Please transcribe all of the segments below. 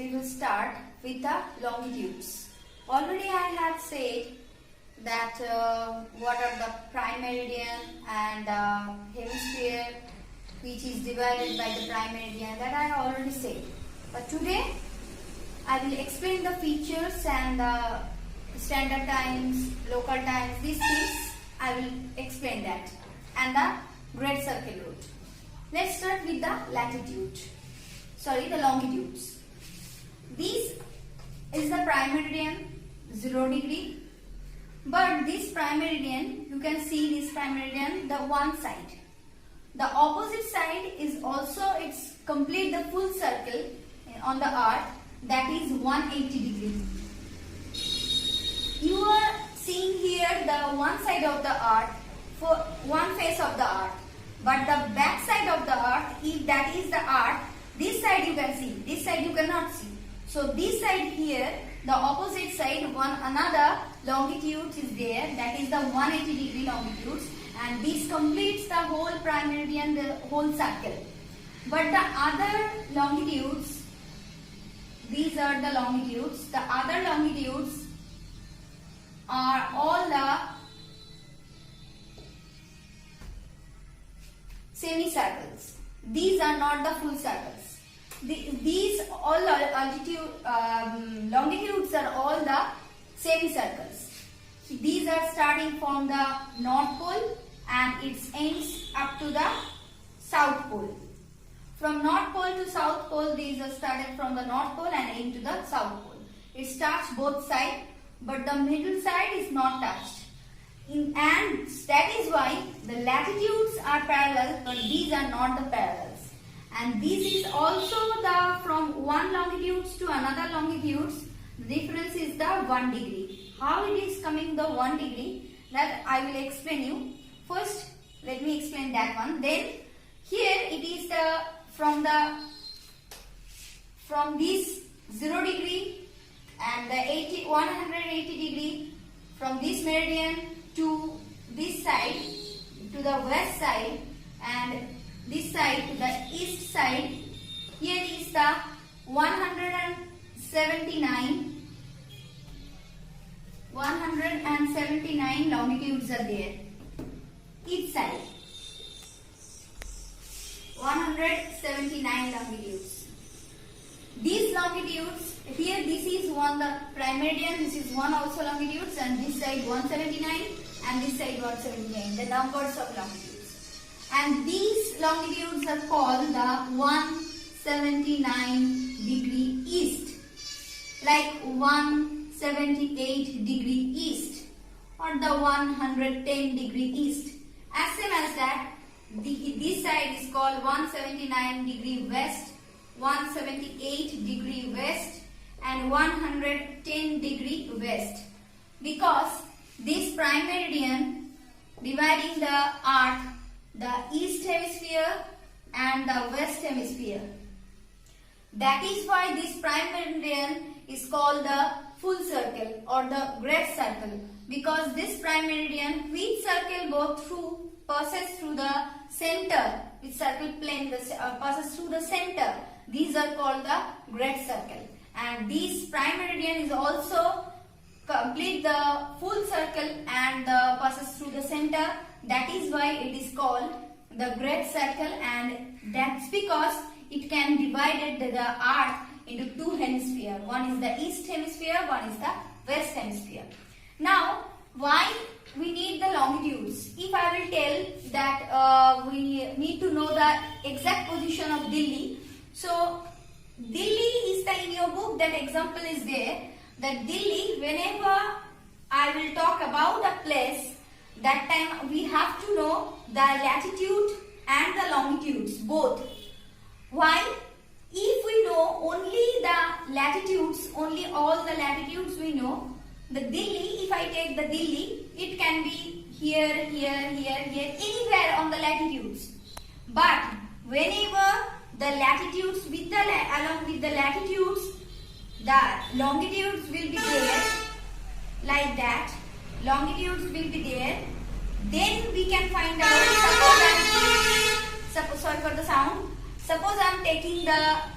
we will start with the longitudes. Already I have said that what are the prime meridian and hemisphere which is divided by the prime meridian, that I already said. But today I will explain the features and the standard times, local times, these things I will explain that, and the great circle route. Let's start with the the longitudes. This is the prime meridian, 0 degree. But this prime meridian, you can see this prime meridian, the one side. The opposite side is also, it's complete the full circle on the earth, that is 180 degree. You are seeing here the one side of the earth, for one face of the earth. But the back side of the earth, if that is the earth, this side you can see, this side you cannot see. So this side here, the opposite side, another longitude is there, that is the 180 degree longitudes, and this completes the whole prime meridian, the whole circle. But the other longitudes, these are the longitudes, the other longitudes are all the semicircles. These are not the full circles. These all longitudes are all the semicircles. These are starting from the North Pole and it ends up to the South Pole. From North Pole to South Pole, these are started from the North Pole and end to the South Pole. It touches both sides, but the middle side is not touched. And that is why the latitudes are parallel, but these are not the parallels. And this is also the from one longitudes to another longitudes. The difference is the 1 degree. How it is coming the 1 degree, that I will explain you. First, let me explain that one. Then here it is the from this 0 degree and the 180 degree from this meridian to this side, to the west side, and this side to the east side. Here is the 179 longitudes are there. Each side 179 longitudes. These longitudes, here this is one the prime meridian, this is one also longitudes, and this side 179 and this side 179, the numbers of longitudes. And these longitudes are called the 179 degree east, like 178 degree east or the 110 degree east. As same as that, this side is called 179 degree west, 178 degree west and 110 degree west, because this prime meridian dividing the earth, the east hemisphere and the west hemisphere. That is why this prime meridian is called the full circle or the great circle, because this prime meridian, which circle passes through the center, which circle plane passes through the center, these are called the great circle. And this prime meridian is also complete the full circle and passes through the center. That is why it is called the great circle, and that's because it can divide the earth into two hemispheres. One is the east hemisphere, one is the west hemisphere. Now, why we need the longitudes? If I will tell that we need to know the exact position of Delhi. So, Delhi is the, in your book that example is there, that Delhi, whenever I will talk about a place, that time we have to know the latitude and the longitudes both. Why? If we know only the latitudes, only all the latitudes we know, the Delhi, if I take the Delhi, it can be here, here, here, here, anywhere on the latitudes. But whenever the latitudes along with the latitudes, the longitudes will be there, like that, longitudes will be there, then we can find out, suppose I am taking that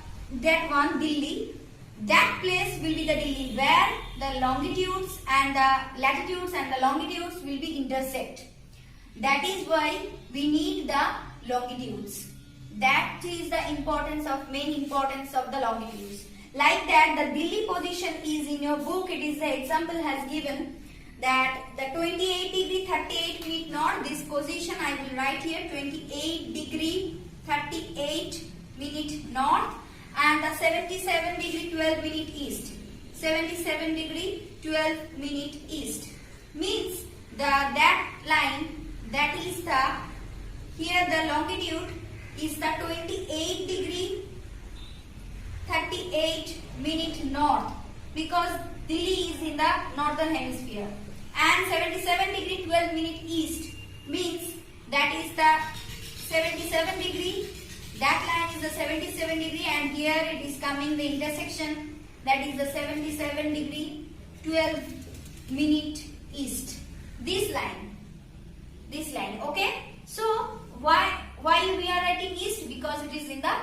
one Delhi, that place will be the Delhi where the longitudes and the latitudes and the longitudes will be intersect. That is why we need the longitudes. That is the main importance of the longitudes. Like that, the Delhi position is in your book. It is the example has given that the 28 degree 38 minute north. This position I will write here 28 degree 38 minute north, and the 77 degree 12 minute east. 77 degree 12 minute east means that line, that is the, here the longitude is the 28 degree 38 minute north, because Delhi is in the northern hemisphere, and 77 degree 12 minute east means that is the 77 degree, that line is the 77 degree, and here it is coming the intersection, that is the 77 degree 12 minute east. This line, okay? So why we are writing east? Because it is in the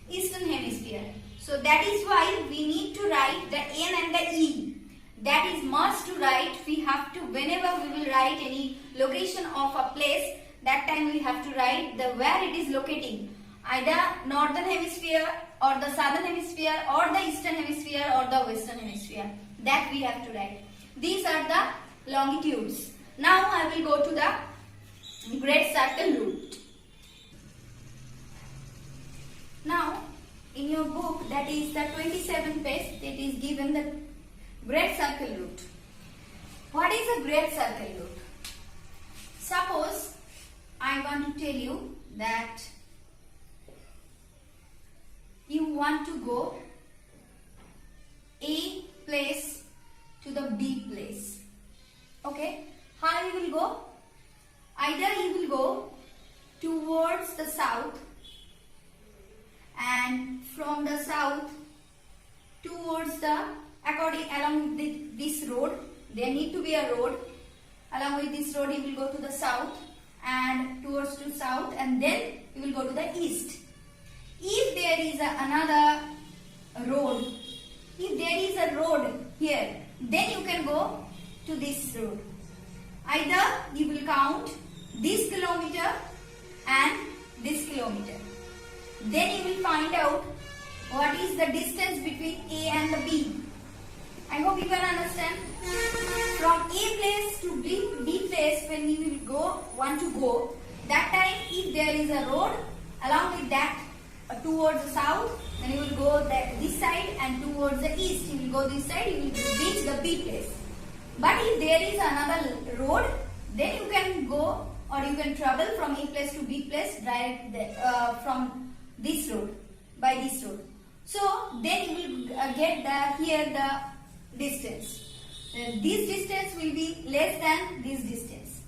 eastern hemisphere. So that is why we need to write the N and the E. That is must to write. We have to, whenever we will write any location of a place, that time we have to write the where it is locating. Either northern hemisphere or the southern hemisphere or the eastern hemisphere or the western hemisphere. That we have to write. These are the longitudes. Now I will go to the Great Circle route. Now in your book, that is the 27th page, it is given the Great Circle route. What is a Great Circle route? Suppose I want to tell you that you want to go A place to the B place. Okay? How you will go? Either you will go towards the south, and from the south towards the, along with this road, there need to be a road. Along with this road you will go to the south and towards to south, and then you will go to the east. If there is another road, if there is a road here, then you can go to this road. Either you will count this kilometer and this kilometer. Then you will find out what is the distance between A and the B. I hope you can understand. From A place to B place, when you will want to go, that time if there is a road along with that towards the south, then you will go this side, and towards the east you will go this side, you will reach the B place. But if there is another road, then you can go or you can travel from A place to B place direct from this road, by this road. So then you will get here the distance. This distance will be less than this distance.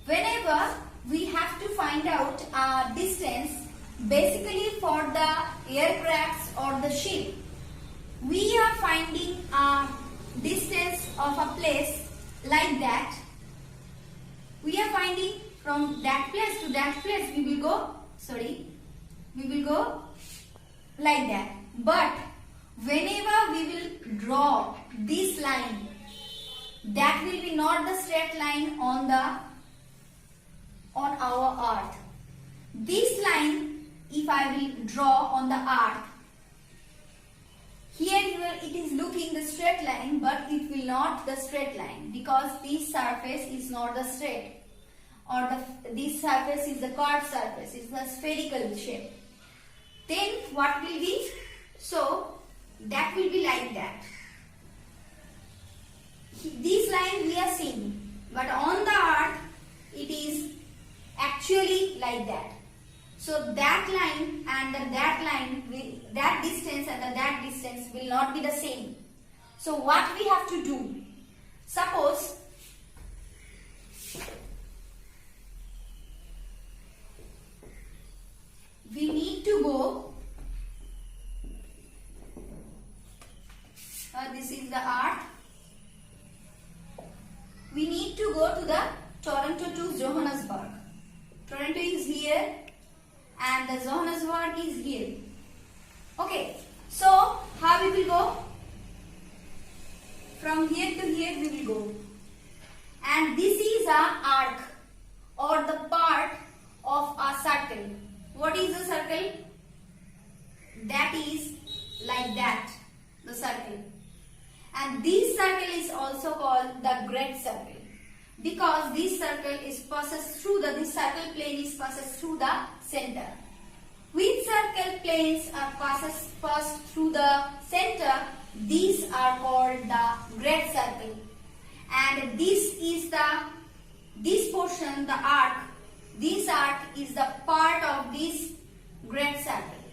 Whenever we have to find out a distance, basically for the aircrafts or the ship, we are finding a distance of a place like that. We are finding from that place to that place, we will go like that. But whenever we will draw this line, that will be not the straight line on our earth. This line, if I will draw on the earth, here it is looking the straight line, but it will not the straight line, because this surface is not the straight, or this surface is the curved surface, it's the spherical shape. Then what will be? So that will be like that. This line we are seeing, but on the earth it is actually like that. So that line and that distance and that distance will not be the same. So what we have to do? Suppose we need to go, this is the earth, we need to go to the Toronto to Johannesburg. Toronto is here and the Johannesburg is here. Okay, so how we will go? From here to here we will go. And this is a arc or the part of a circle. What is a circle? That is like that, the circle. And this circle is also called the great circle, because this circle is passes through this circle plane is passes through the center. Which circle planes are passed through the center, these are called the great circle. And this portion, the arc, this arc is the part of this great circle.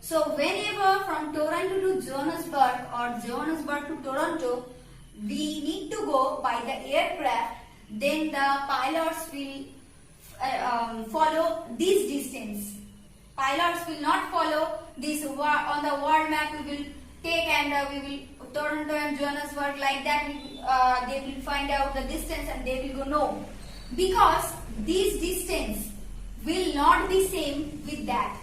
So whenever from Toronto to Johannesburg or Johannesburg to Toronto, we need to go by the aircraft, then the pilots will follow this distance. Pilots will not follow this on the world map. We will take and we will Toronto and Johannesburg like that. They will find out the distance and they will go no, because this distance will not be same with that.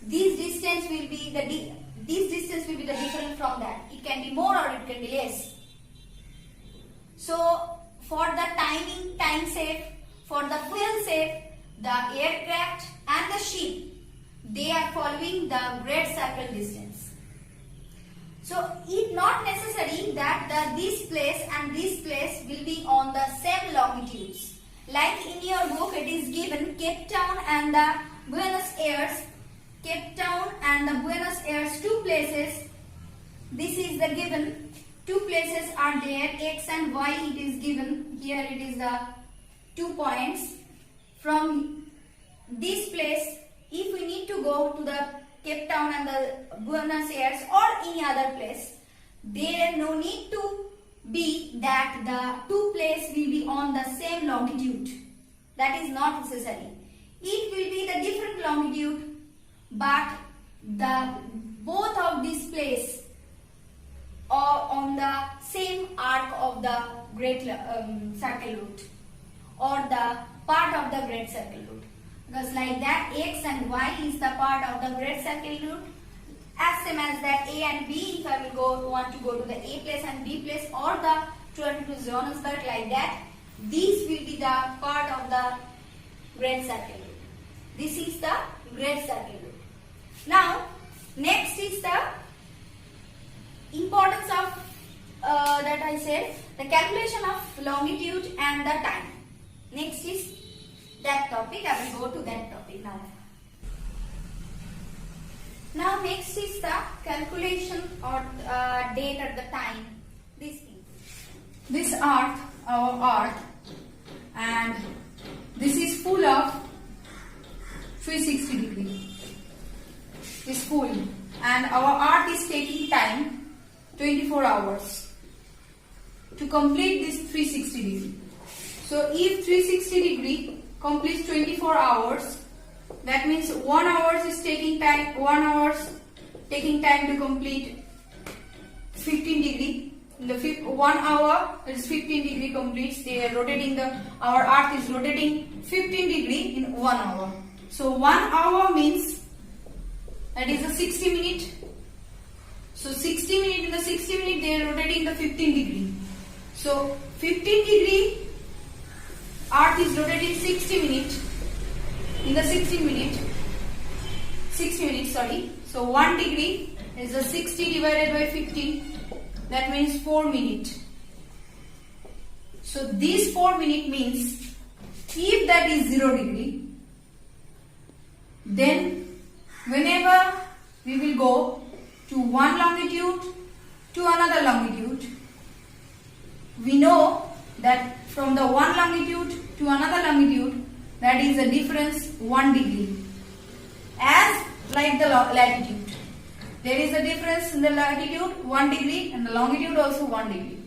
This distance will be the different from that. It can be more or it can be less. So for the time save, for the fuel save, the aircraft and the ship, they are following the great circle distance. So it not necessary that this place and this place will be on the same longitudes. Like in your book it is given Cape Town and the Buenos Aires. Cape Town and the Buenos Aires, two places. This is the given. Two places are there, X and Y it is given. Here it is the 2 points. From this place, if we need to go to the Cape Town and the Buenos Aires or any other place, there no need to be that the two places will be on the same longitude. That is not necessary. It will be the different longitude, but both of these places are on the same arc of the great circle route or the part of the great circle route. Because like that, X and Y is the part of the great circle route. As same as that A and B, if I will want to go to the A place and B place or the Toronto to Johannesburg like that, these will be the part of the great circle route. This is the great circle route. Now, next is the importance of that I said, the calculation of longitude and the time. Next is that topic. I will go to that topic now. Now next is the calculation or date at the time. This earth, our earth, and this is full of 360 degree. Is full, and our earth is taking time 24 hours to complete this 360 degree. So if 360 degree completes 24 hours, that means 1 hour is taking time. 1 hour taking time to complete 15 degree. In the 1 hour is 15 degree completes. They are rotating our earth is rotating 15 degree in 1 hour. So 1 hour means that is a 60 minute. So 60 minute, in the 60 minute they are rotating the 15 degree. So 15 degree earth is rotating 60 minute. In the 60 minutes, sorry. So 1 degree is a 60 divided by 15. That means 4 minutes. So this 4 minutes means if that is 0 degree, then whenever we will go to one longitude to another longitude, we know that from the one longitude to another longitude, that is a difference 1 degree. As like the latitude, there is a difference in the latitude 1 degree and the longitude also 1 degree.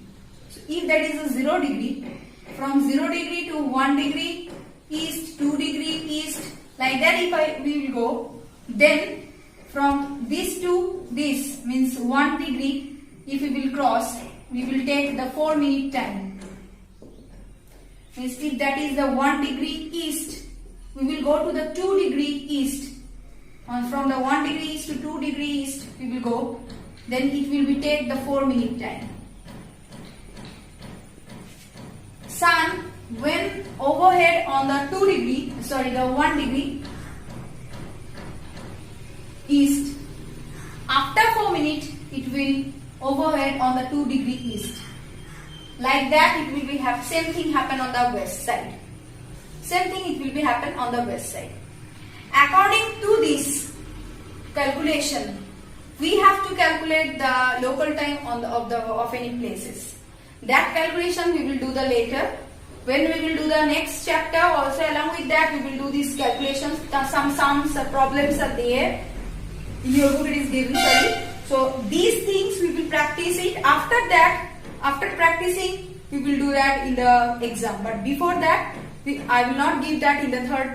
So if that is a 0 degree, from 0 degree to 1 degree east, 2 degree east, like that if we will go, then from this to this means 1 degree, if we will cross, we will take the 4 minute time. Means if that is the 1 degree east, we will go to the 2 degree east. And from the 1 degree east to 2 degree east, we will go. Then it will be take the 4 minute time. sun when overhead on the 1 degree east, after 4 minutes it will overhead on the 2 degree east. Like that it will be same thing happen on the west side. Same thing it will be happen on the west side. According to this calculation, we have to calculate the local time of any places. That calculation we will do the later. When we will do the next chapter, also along with that we will do these calculations. Some problems are there. In your book it is given, sorry. So these things we will practice it. After that, after practicing, we will do that in the exam. But before that, I will not give that in the third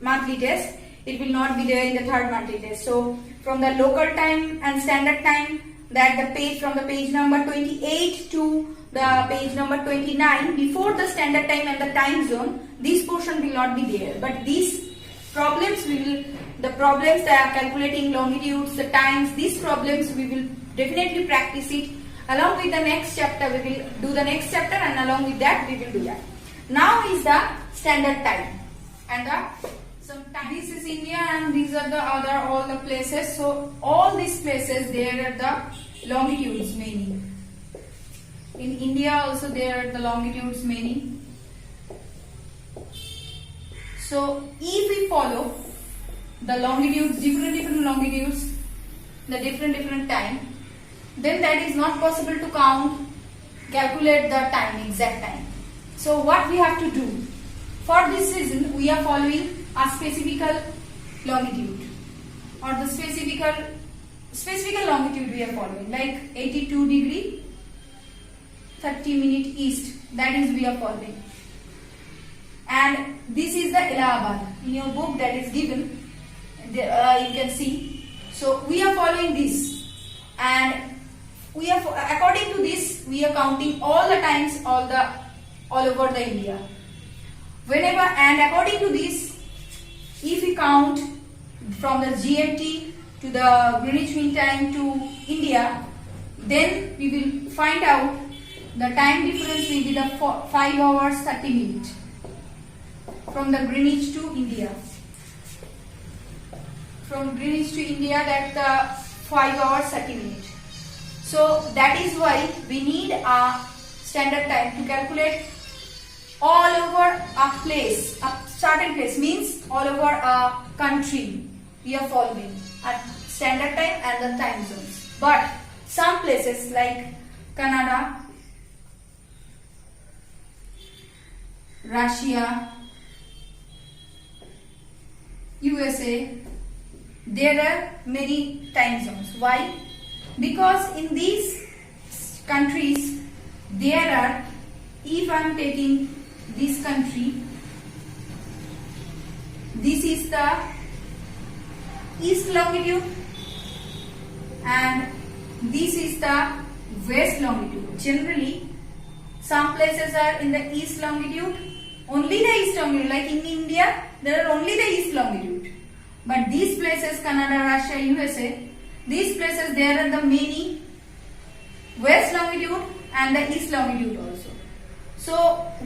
monthly test. It will not be there in the third monthly test. So from the local time and standard time, that the page from the page number 28 to the page number 29, before the standard time and the time zone, this portion will not be there. But these problems the problems that are calculating longitudes, the times, these problems we will definitely practice it. Along with the next chapter, we will do the next chapter, and along with that we will do that. Now is the standard time and some time. This is India and these are the all the places. So all these places there are the longitudes many. In India also there are the longitudes many. So if we follow the longitudes, different longitudes, the different time, then that is not possible to calculate the time, exact time. So what we have to do? For this reason, we are following a specific longitude or the specific longitude we are following, like 82 degree 30 minute east. That is we are following. And this is the Allahabad. In your book that is given, you can see. So we are following this, and we are according to this we are counting all the times all over the India. Whenever, and according to this, if we count from the GMT to the Greenwich Mean Time to India, then we will find out the time difference will be the 5 hours 30 minutes from the Greenwich to India. From Greenwich to India, that's the 5 hours 30 minutes. So that is why we need a standard time to calculate all over a place. A certain place means all over a country. We are following a standard time and the time zones. But some places like Canada, Russia, USA, there are many time zones. Why? Because in these countries there are, if I am taking this country, this is the east longitude and this is the west longitude. Generally some places are in the east longitude, only the east longitude, like in India there are only the east longitude. But these places, Canada, Russia, USA, these places there are the many west longitude and the east longitude also. So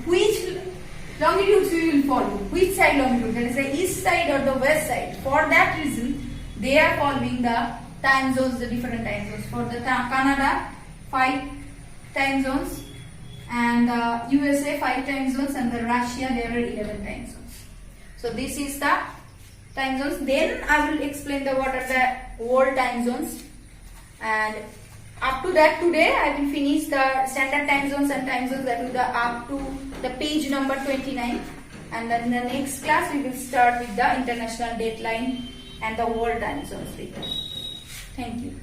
which longitudes we will follow? Which side longitude? That is the east side or the west side? For that reason, they are following the time zones, the different time zones. For the Canada, 5 time zones, and USA 5 time zones, and the Russia there are 11 time zones. So this is the time zones. Then I will explain what are the world time zones, and up to that today I will finish the standard time zones and time zones, that will up to the page number 29, and then in the next class we will start with the international dateline and the world time zones later. Thank you.